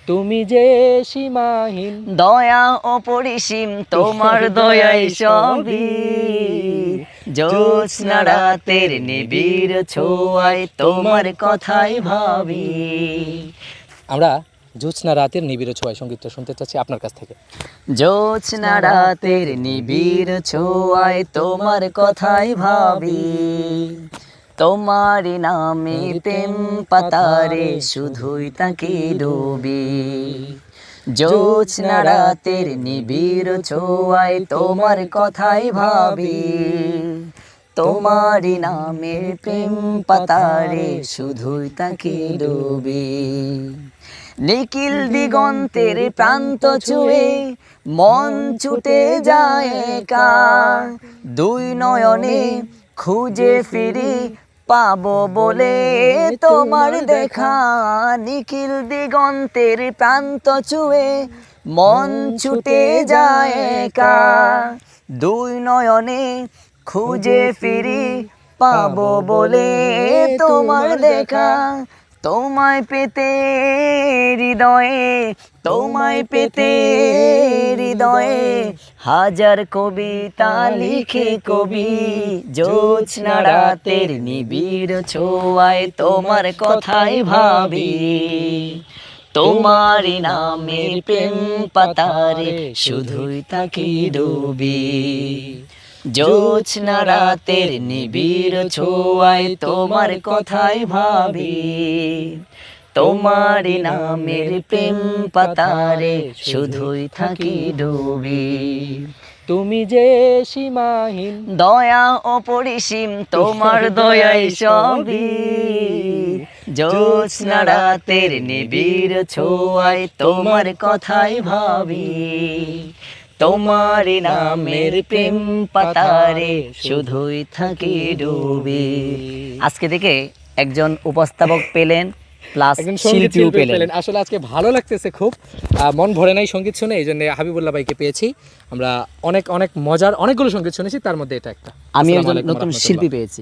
তুমি যে সীমাহীন, দয়া অপরিসীম তোমার দয়াই সবই। জ্যোৎস্না রাতের নিবিড় ছোঁয়ায় তোমার কথাই ভাবি। আমরা জ্যোৎস্না রাতের নিবিড় ছোঁয়ায় সঙ্গীতটা শুনতে চাচ্ছি আপনার কাছ থেকে। জ্যোৎস্না রাতের নিবিড় ছোঁয়ায় তোমার কথাই ভাবি। তোমার নামে প্রেম পাতারে শুধুই তাকে ডুবি। জ্যোৎস্না রাতের নিবিড় ছোঁয়ায় তোমার কথাই ভাবি। তোমার নামে প্রেম পাতারে শুধুই তাকে ডুবি। নিখিল দিগন্তের প্রান্ত ছুঁয়ে মন ছুটে যায় একা। দুই নয়নে খুঁজে ফিরি পাবো বলে তোমার দেখা। নিখিল দিগন্তের প্রান্ত ছুঁয়ে মন ছুটে যায় একা। দুই নয়নে খুঁজে ফিরি পাবো বলে তোমার দেখা। তোমায় পেতে হৃদয়ে, তোমায় পেতে হৃদয়ে হাজার কবিতা লিখে কবি। জ্যোৎস্না রাতের নিবিড় ছোঁয়ায় তোমার কথাই ভাবি। তোমার নামের প্রেম পাতারে শুধুই তাকে ডুবি। জ্যোৎস্না রাতের নিবিড় ছোঁয়ায় তোমার কথাই ভাবি। তোমার নামের প্রেম পাতারে শুধুই থাকি ডুবি। তুমি যে সীমাহীন, দয়া অপরিসীম তোমার দয়াই সবই। জ্যোৎস্না রাতের নিবিড় ছোঁয়ায় তোমার কথাই ভাবি। তোমার নামের প্রেম পাতারে শুধুই থাকি ডুবি। আজকে থেকে একজন উপস্থাপক পেলেন, প্লাস একজন সঙ্গীত শিল্পীও শিল্পী পেলেন। পেলেন। আসলে আজকে ভালো লাগতেছে খুব, মন ভরে নাই সঙ্গীত শুনে, এই জন্য হাবিবুল্লাহ ভাইকে পেয়েছি। আমরা অনেক অনেক মজার অনেকগুলো সঙ্গীত শুনেছি, তার মধ্যে এটা একটা। আমি আসসালামু একজন আলাইকুম নতুন রাহমাতুল্লাহ। শিল্পী পেয়েছি।